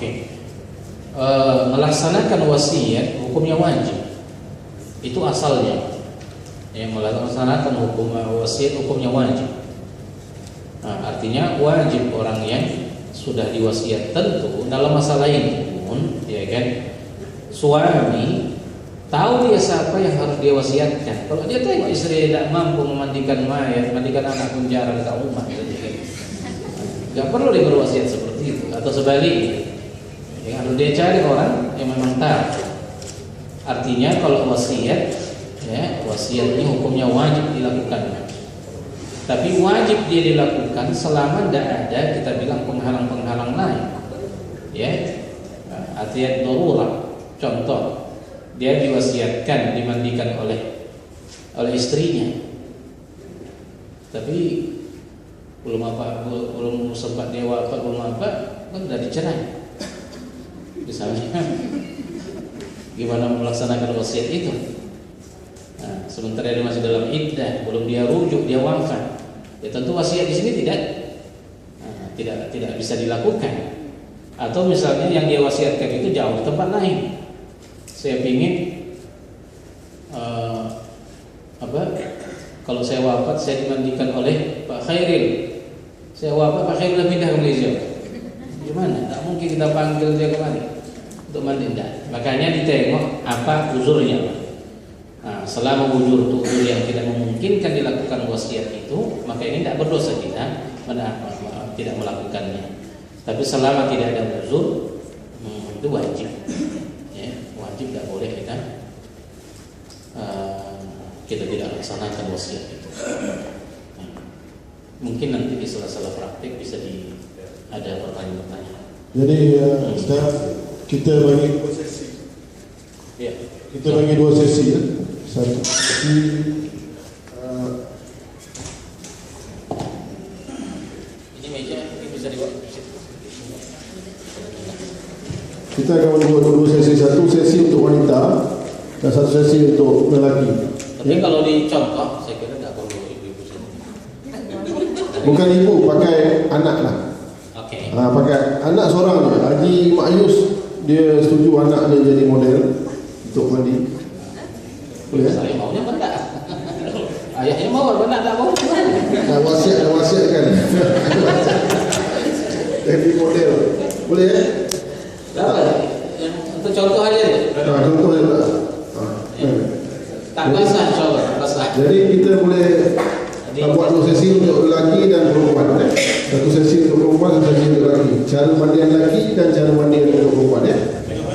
Oke. Melaksanakan wasiat hukumnya wajib. Itu asalnya. Yang melaksanakan hukum wasiat hukumnya wajib. Nah, artinya wajib orang yang sudah diwasiat tentu dalam masalah ini pun, ya kan, suami tahu dia siapa yang harus dia wasiatkan. Kalau dia tengok istri tidak mampu memandikan mayat, memandikan anak pun jarang ke rumah, nggak perlu dia berwasiat seperti itu. Atau sebaliknya, yang harus dia cari orang yang memang tahu. Artinya kalau wasiat, ya, wasiat ini hukumnya wajib dilakukan. Tapi wajib dia dilakukan selama tidak ada kita bilang penghalang-penghalang lain. Ya, artinya darurat. Contoh, dia diwasiatkan dimandikan oleh istrinya, tapi belum sempat dia wafat, belum apa, kan sudah dicerai. Misalnya, gimana melaksanakan wasiat itu? Nah, sementara dia masih dalam iddah, belum dia rujuk, dia wafat, ya tentu wasiat di sini tidak bisa dilakukan. Atau misalnya yang dia wasiatkan itu jauh di tempat lain. Saya ingin kalau saya wafat saya dimandikan oleh Pak Khairil. Saya wafat, Pak Khairil pindah ke Malaysia. Gimana? Tak mungkin kita panggil dia kemari untuk mandi. Tidak. Makanya ditengok apa uzurnya. Nah, selama uzur yang tidak memungkinkan dilakukan wasiat itu, maka ini tidak berdosa kita tidak melakukannya. Tapi selama tidak ada uzur, itu wajib. Ya, wajib, tidak boleh kita tidak laksanakan wasiat itu. Nah, mungkin nanti di sela-sela praktik bisa ada pertanyaan-pertanyaan. Jadi Ustaz, kita bagi dua sesi. Ya. Kita bagi dua sesi ya. Satu sesi ini meja ini bisa dibawa. kita akan membuat dua sesi. Satu sesi untuk wanita dan satu sesi untuk lelaki. Tapi kalau dicontoh, saya kira tidak perlu ibu-ibu sini. Bukan ibu, pakai anak lah. Oke. Pakai anak seorang je. Haji Mak Yus dia setuju anak dia jadi model untuk mandi. Boleh? Saya maunya benda. Ayahnya mau benda, tak mau. Wasiat kan. Jadi model. Boleh ya? Untuk contoh aja deh. Contoh je tak. Tak basah insyaallah, tak basah. Jadi kita boleh buat dua sesi untuk lelaki dan perempuan. Satu sesi untuk perempuan, satu sesi untuk lelaki. Cara mandian lelaki dan cara mandian untuk perempuan ya.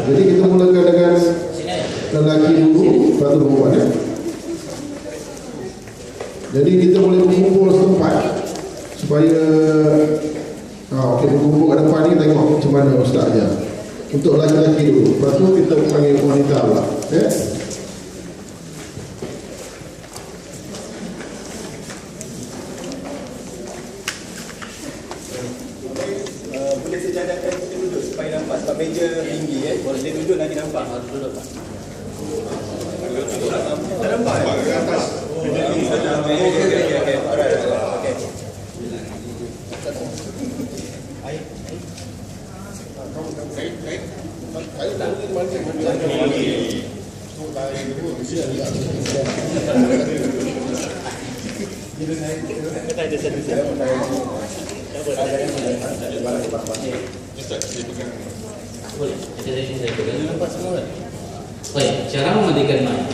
Jadi kita mulakan dengan lelaki dulu, baru perempuan ya. Jadi kita boleh berkumpul setempat supaya berkumpul kat depan ni tengok macam mana ustaz ajar. Untuk lelaki dulu, lepas tu kita panggil wanita lah ya. Boleh sejadakan kita duduk supaya nampak, sebab meja tinggi ya. Boleh dia duduk lagi nampak. Harus duduk Pak. Tak nampak ke atas? Okey. Alright. Okey. Boleh. Jadi saya pegang nampak semua. Baik, cara memandikan mayat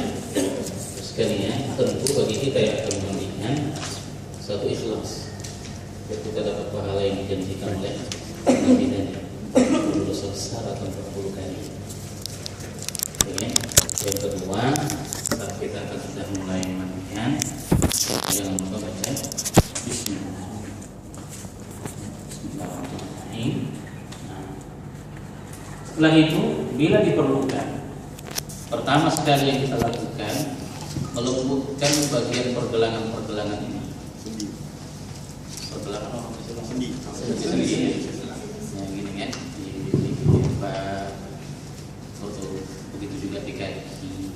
sekalian tentu bagi kita yang akan memandikan satu ikhlas. Kita dapat pahala yang dijanjikan oleh Nabi tadi, 10 dosa besar atau 40 kali. Oke. Yang kedua, saat kita akan sudah mulai memandikan, jangan lupa baca Bismillah. Bismillahirrahmanirrahim. Setelah itu, bila diperlukan, pertama sekali yang kita lakukan melembutkan bagian pergelangan-pergelangan ini. Pergelangan apa sih? Sendi. Yang gini kan, di kepala, begitu juga di kaki.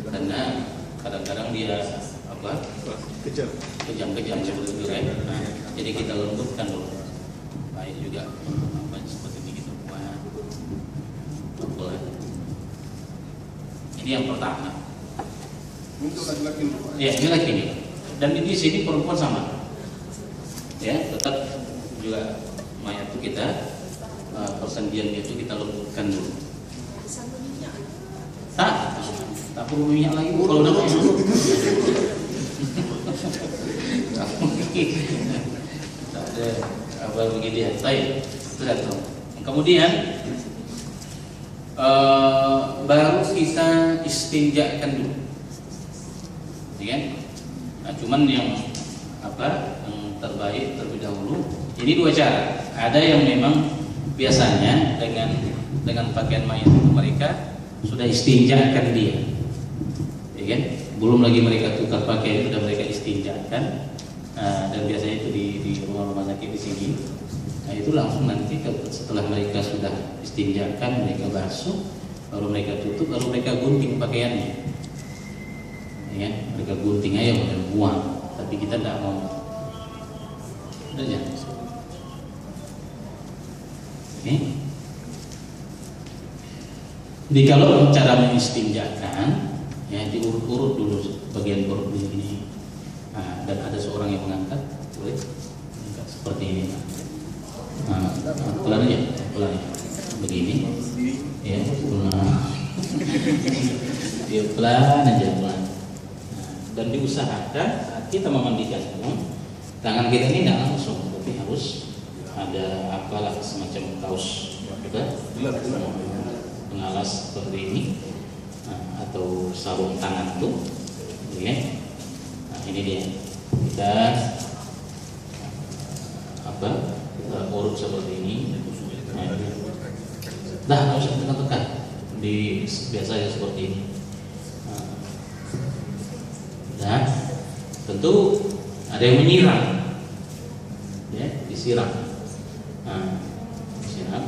Karena kadang-kadang dia kejam-kejam seperti itu kan. Nah, jadi kita lembutkan dulu. Baik juga seperti ini kita buat. Ini yang pertama. Untuk laki-laki. Ya, ini laki ini. Dan di sini perempuan sama. Ya, tetap juga mayat itu kita persendiannya itu kita lembutkan dulu. Tak perlu minyak lagi Bu kalau udah masuk. Apa begini ya? Baik. Kemudian baru kita istinjakan dulu. Ya kan? Nah, cuman yang yang terbaik terlebih dahulu. Ini dua cara. Ada yang memang biasanya dengan pakaian mayat mereka sudah istinjakan dia. Ya kan? Belum lagi mereka tukar pakaian, sudah mereka istinjakan. Dan biasanya itu di rumah sakit di sini. Nah, itu langsung nanti setelah mereka sudah istinjakan, mereka basuh, baru mereka tutup, baru mereka gunting pakaiannya. Ya, mereka gunting aja dan buang. Tapi kita tidak mau. Udah ya. Oke. Jadi kalau cara mengistinjakan, ya diurut-urut dulu bagian perut ini. Nah, dan ada seorang yang mengangkat, boleh angkat seperti ini. Nah, pelan aja, begini. Ya, pelan aja, pelan. Dan diusahakan saat kita memandikan tangan kita ini tidak langsung, tapi harus ada apalah semacam kaos pengalas seperti ini, atau sarung tangan tuh, ya. Nah, ini dia kita kita urut seperti ini. Nah, harus tekan-tekan di biasanya seperti ini. Nah, tentu ada yang menyiram, ya, disiram. Nah, disiram.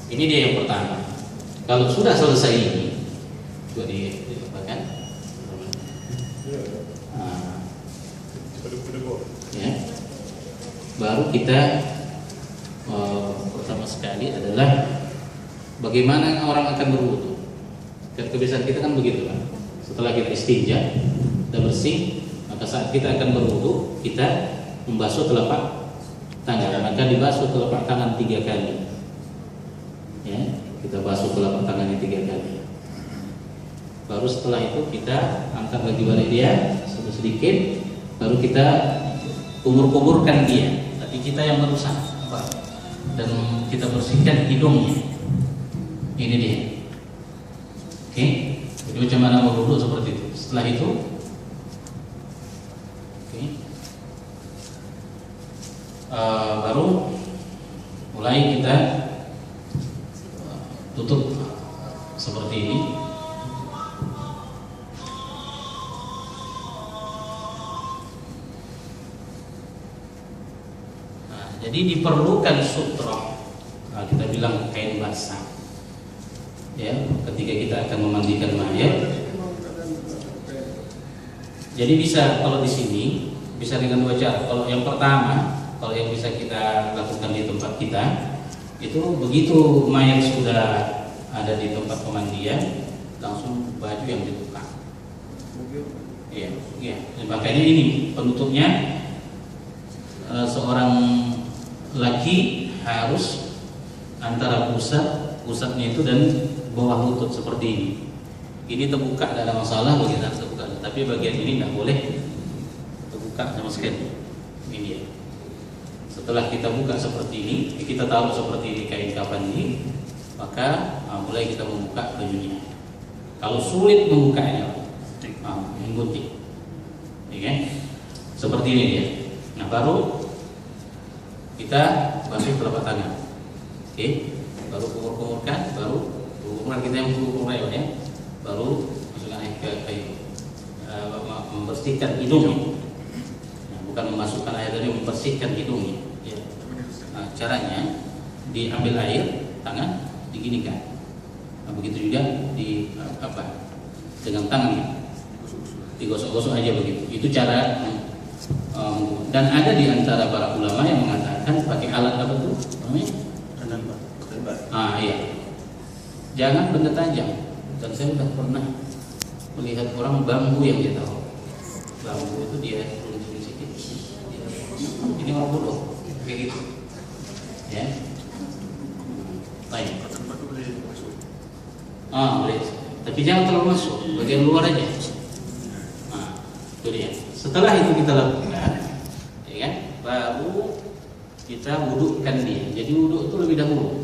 Ini dia yang pertama. Kalau sudah selesai ini, juga dilakukan. Ya, baru kita pertama sekali adalah bagaimana orang akan berwudu. Kebiasaan kita kan begitu kan. Setelah kita istinja, kita bersih, maka saat kita akan berwudu, kita membasuh telapak tangan. Maka dibasuh telapak tangan 3 kali. Ya, kita basuh telapak tangannya 3 kali. Baru setelah itu kita angkat lagi balik dia sedikit, baru kita kumur-kumurkan dia. Tapi kita yang merusak, dan kita bersihkan hidungnya. Ini dia. Oke, jadi macam mana berwudu seperti itu. Setelah itu, baru mulai kita tutup seperti ini. Nah, jadi diperlukan sutra. Nah, kita bilang kain basah. Ya, ketika kita akan memandikan mayat. Jadi bisa kalau di sini bisa dengan 2 cara. Kalau yang pertama, kalau yang bisa kita lakukan di tempat kita, itu begitu mayat sudah ada di tempat pemandian, langsung baju yang dibuka. Iya, iya. Makanya ini penutupnya seorang laki harus antara pusatnya itu dan bawah lutut seperti ini. Ini terbuka, tidak ada masalah bagian atas terbuka, tapi bagian ini tidak boleh terbuka sama sekali. Ini dia. Setelah kita buka seperti ini, kita taruh seperti ini kain kafan ini, maka mulai kita membuka bajunya. Kalau sulit membukanya, menggunting, ya, seperti ini dia. Nah, baru kita basuh telapak tangan, oke, baru kumur-kumurkan, baru kumur kita yang kumur ya, baru masukkan air ke membersihkan hidungnya. Nah, bukan memasukkan air tadi, membersihkan hidungnya. Ya. Nah, caranya diambil air tangan, diginikan. Nah, begitu juga di dengan tangan, digosok-gosok aja begitu. Itu cara. Dan ada di antara para ulama yang mengatakan pakai alat apa tuh namanya? Iya. jangan benda tajam. Dan saya sudah pernah melihat orang bambu yang dia tahu. Bambu itu dia turun sedikit. Ini orang bodoh, kayak gitu. Ya. Baik. Boleh. Tapi jangan terlalu masuk, bagian luar aja. Itu dia. Setelah itu kita lakukan, ya kan? Baru kita wudukkan dia. Jadi wuduk itu lebih dahulu.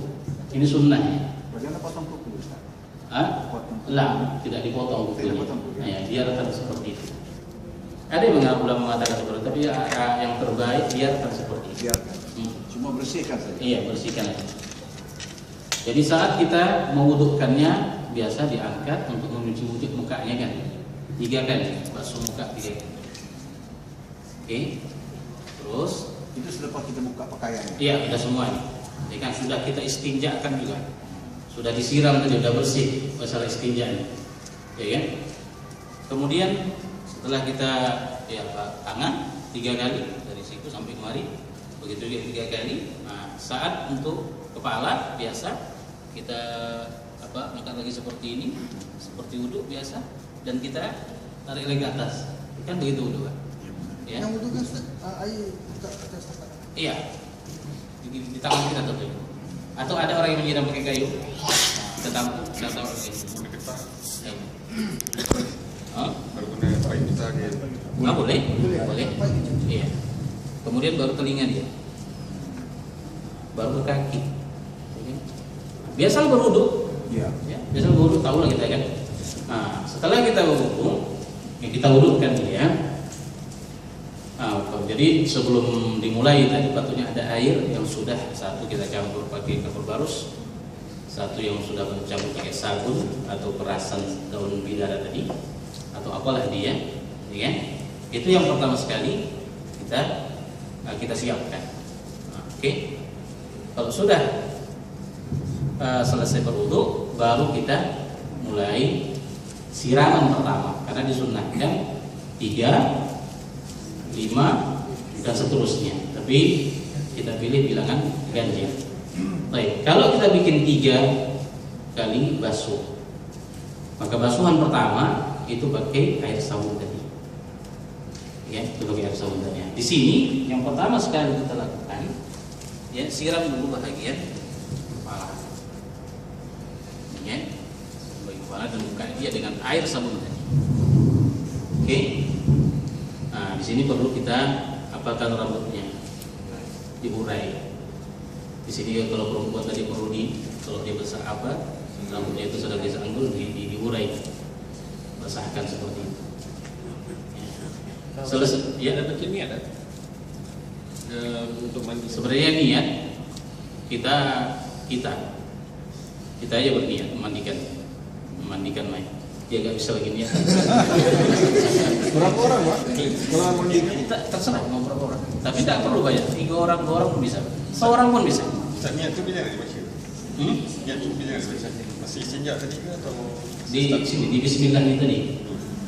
Ini sunnahnya. Bagaimana potong kuku, Ustaz? Lah, tidak dipotong kukunya. Ya, biarkan seperti itu. Ada yang mengatakan seperti itu, tapi yang terbaik biarkan seperti itu. Biarkan. Cuma bersihkan saja. Iya, bersihkan aja. Jadi saat kita mewudukkannya, biasa diangkat untuk mencuci wuduk mukanya kan. 3 kali, basuh muka 3 kali. Oke. Terus Itu selepas kita buka pakaian. iya, sudah semuanya. Jadi kan sudah kita istinjakan juga. Sudah disiram tadi, sudah bersih masalah istinjanya. Ya kan? Kemudian setelah kita tangan 3 kali dari siku sampai kemari, begitu juga 3 kali. Nah, saat untuk kepala biasa kita angkat lagi seperti ini, seperti wudhu biasa, dan kita tarik lagi ke atas. Kan begitu wudhu kan? Ya. Yang wudhu kan air ke atas tangan. Iya. Di tangan kita tentu. Atau ada orang yang menyiram pakai kayu. Kita tampuk, kita taruh pakai kayu. Baru kena pakai kita dia. Boleh? Boleh. Iya. Kemudian baru telinga dia. Baru kaki. Biasa berwudu. Iya. Ya, biasa berwudu, tahu lah kita kan. Nah, setelah kita berwudu, kita wudukkan dia. Jadi sebelum dimulai tadi patutnya ada air yang sudah satu kita campur pakai kapur barus, satu yang sudah bercampur pakai sabun atau perasan daun bidara tadi, atau apalah dia, ya kan? Itu yang pertama sekali kita siapkan. Oke. Kalau sudah selesai berwudu, baru kita mulai siraman pertama, karena disunnahkan 3, 5 dan seterusnya. Tapi kita pilih bilangan ganjil. Baik, kalau kita bikin 3 kali basuh, maka basuhan pertama itu pakai air sabun tadi. Ya, itu pakai air sabun tadi. Di sini yang pertama sekali kita lakukan, ya, siram dulu bahagian kepala. Ya, bagian kepala dan buka dia dengan air sabun tadi. Oke. Nah, di sini perlu kita apakan rambutnya, diurai. Di sini kalau perempuan tadi perlu kalau dia besar rambutnya itu sudah bisa anggul, diurai, basahkan seperti itu. Selesai, ya dapat niat untuk mandi. Sebenarnya niat kita aja berniat memandikan mayat. Dia nggak bisa lagi niat. Berapa orang, Pak? Kalau mandi Terserah mau berapa orang. Tapi tidak perlu banyak. 3 orang, 2 orang pun bisa. Seorang pun bisa. Niat itu bila dibaca? Niat itu bila dibaca? Masih istinja tadi ke atau Di sini di Bismillah ini tadi.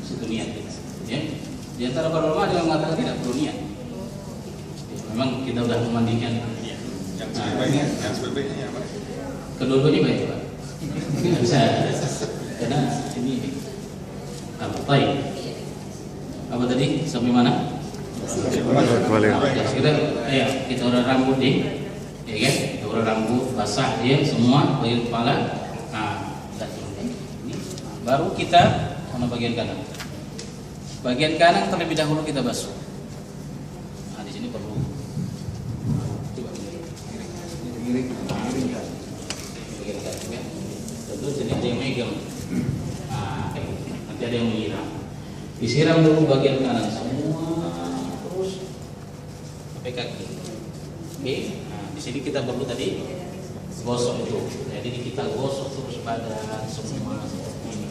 Situ niat kita. Ya. Di antara para ulama ada yang mengatakan tidak perlu niat. Memang kita sudah memandikan. yang sebaiknya, apa? Kedua-duanya baik, Pak. Tidak bisa. Karena ini baik. Apa tadi? Sampai mana? Kita udah rambut nih, ya kan? Kita udah rambut basah dia semua bagian kepala. Nah, baru kita mana bagian kanan. Bagian kanan terlebih dahulu kita basuh. Nah, di sini perlu. Coba giring kan. Tentu jadi ada yang megang. Nanti ada yang menyiram. Disiram dulu bagian kanan semua, terus sampai kaki. Oke. Nah, di sini kita perlu tadi gosok itu. Jadi kita gosok terus badan semua seperti ini.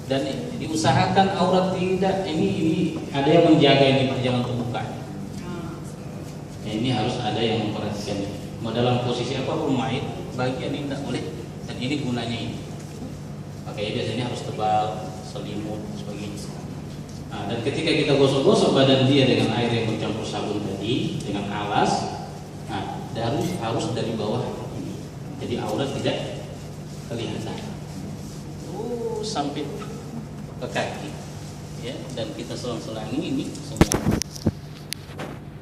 Dan diusahakan aurat tidak ini ada yang menjaga ini, Pak, jangan terbuka. Ya, ini harus ada yang memperhatikan. Mau dalam posisi apapun mayit, bagian ini tidak boleh. Dan ini gunanya ini. Makanya biasanya harus tebal, selimut, sebagainya. Nah, dan ketika kita gosok-gosok badan dia dengan air yang bercampur sabun tadi, dengan alas, nah harus dari bawah ini. Jadi aurat tidak kelihatan. sampai ke kaki, ya, dan kita selang-selangi ini semua.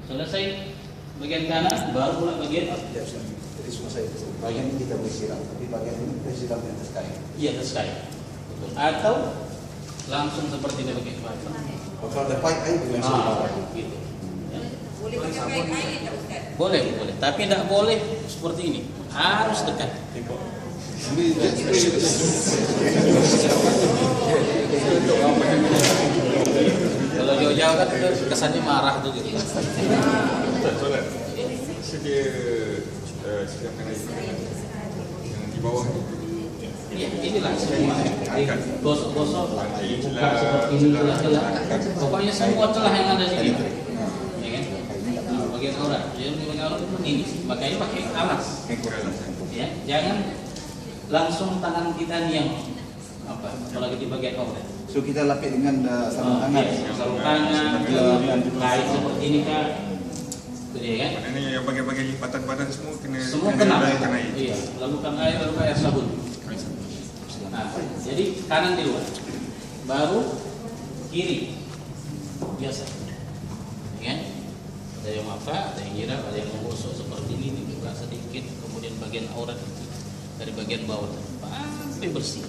Selesai bagian kanan, baru pula bagian Jadi semua saya bagian ini kita boleh siram, tapi bagian ini kita siram di atas kain. iya atas kain. Betul. Atau langsung seperti ini pakai bata. Kalau ada pipe air boleh siram. Gitu. Ya. Boleh pakai kain tak Ustaz? Boleh, boleh. Tapi tidak boleh seperti ini. Harus dekat. Kalau jauh-jauh kan itu kesannya marah tuh gitu. Soalan. Sedia siapkan air yang di bawah tu. Iya, inilah semua. Gosok-gosok, buka seperti ini celah-celah. Pokoknya semua celah yang ada di sini. Ya kan? Nah, bagian aurat. Jadi bagian aurat itu begini. Makanya pakai alas. Ya, jangan langsung tangan kita nih yang apa? Apalagi di bagian aurat. So kita lapis dengan sarung tangan. Sarung tangan, kain seperti ini kan. Jadi kan? Maknanya yang bagian-bagian lipatan semua kena Kena kena air. Iya, lakukan air baru air sabun. Nah, jadi kanan di luar, baru kiri biasa. Ya, ada yang apa? Ada yang nyiram, ada yang menggosok seperti ini, dibuka sedikit, kemudian bagian aurat dari bagian bawah sampai bersih.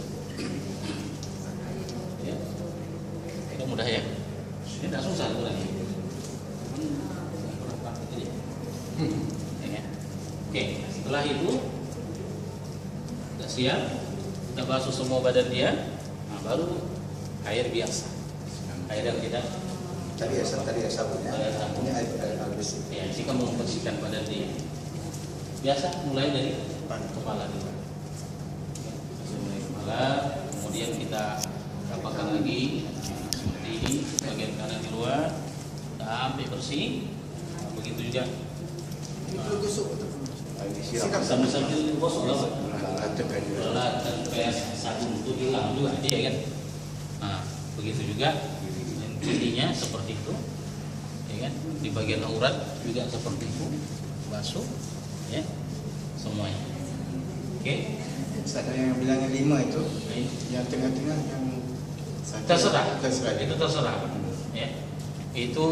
Ya, itu mudah ya. Ini tidak susah sebenarnya. Ya. Oke, setelah itu sudah siap, kita basuh semua badan dia, nah, baru air biasa, air yang tidak Tadi ya sabun ya. Ini air bersih. ya, ini kamu membersihkan badan dia. Biasa mulai dari kepala dulu. Mulai kepala, kemudian kita rapatkan lagi seperti ini, bagian kanan di luar, sampai bersih. Nah, begitu juga. Sambil gosok lah, dan kayak sabun itu hilang juga dia kan. Nah, begitu juga intinya seperti itu, ya kan? Di bagian aurat juga seperti itu, basuh, ya, semuanya. Oke? Ada yang bilangnya 5 itu, yang tengah-tengah yang Terserah. Itu terserah. Ya. Itu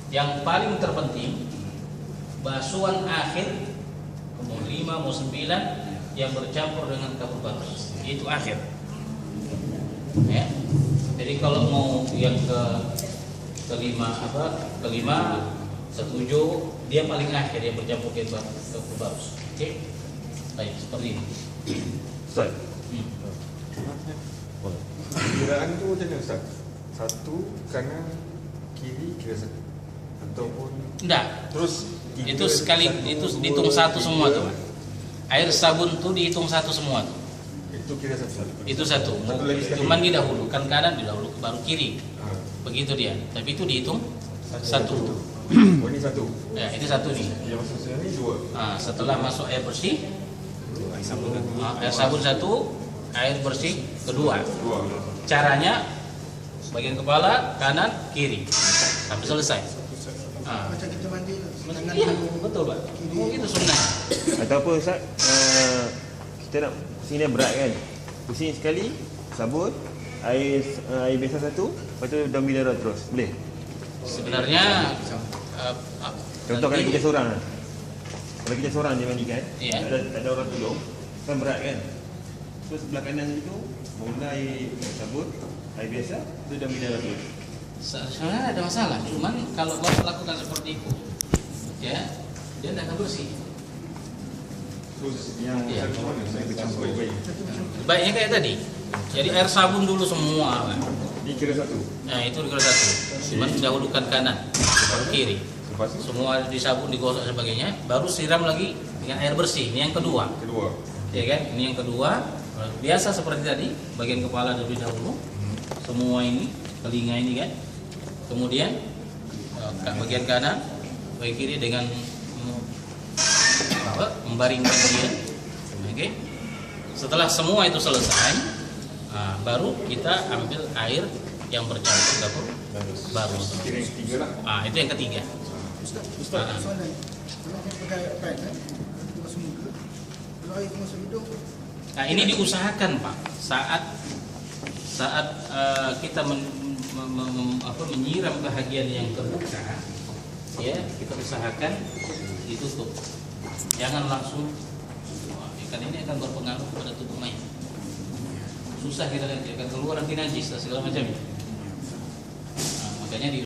yang paling terpenting, basuhan akhir mau 5 mau 9 yang bercampur dengan kabur batas, itu akhir. Ya. Jadi kalau mau yang kelima setuju dia paling akhir yang bercampur ke kabur batas. Oke, baik seperti ini. Ustaz. Kiraan tu macam mana Ustaz? Satu kanan, kiri kira satu. Ataupun Enggak. terus Itu sekali itu dihitung satu semua tuh. Air sabun tuh dihitung satu semua tuh. itu kira satu. Itu satu. Satu lagi sekali. Cuman didahulukan kanan, didahulukan baru kiri. Begitu dia. Tapi itu dihitung satu. Oh ini satu. Ya, itu satu nih. Yang masuk sini dua. Nah, setelah masuk air bersih, air sabun satu, air bersih kedua. Dua. Caranya bagian kepala kanan kiri sampai selesai. macam kita mandi tangan Iya, betul Pak. Oh, itu sunnah. Ataupun Ustaz, kita nak pusing dia berat kan, pusing sekali, sabun, air biasa satu, lepas tu daun mineral terus, boleh? Sebenarnya Contoh kalau nanti- kita seorang lah. Kalau kita seorang dia mandi kan, Iya. ada orang tolong, kan berat kan. So sebelah kanan itu, mula air sabun, air biasa, tu daun mineral terus. sebenarnya ada masalah. Cuman kalau Bapak lakukan seperti itu, ya, dia tidak akan bersih. Terus Yang Iya. macam mana Ustaz? Baik-baik. Baiknya kayak tadi. Jadi air sabun dulu semua. Pak. Ini kira satu. Nah, itu dikira satu. Cuman dahulukan kanan, baru kiri. Lepas tu Semua disabun, digosok dan sebagainya, baru siram lagi dengan air bersih. Ini yang kedua. kedua. Ya kan? Ini yang kedua. Biasa seperti tadi, bagian kepala terlebih dahulu. Semua ini, telinga ini kan. Kemudian bagian kanan, bagian kiri dengan membaringkan dia. Oke. Setelah semua itu selesai, baru kita ambil air yang bercampur kapur baru. Kira yang ketiga lah. Itu yang ketiga. Ustaz, soalan. Kalau kita pakai kain kan, masuk muka, kalau air masuk hidung, Nah, ini diusahakan Pak saat kita menyiram bahagian yang terbuka, ya kita usahakan ditutup, jangan langsung. Ikan ini akan berpengaruh pada tubuh mayat. Susah kita lihat, akan keluar nanti najis dan segala macam. Nah, makanya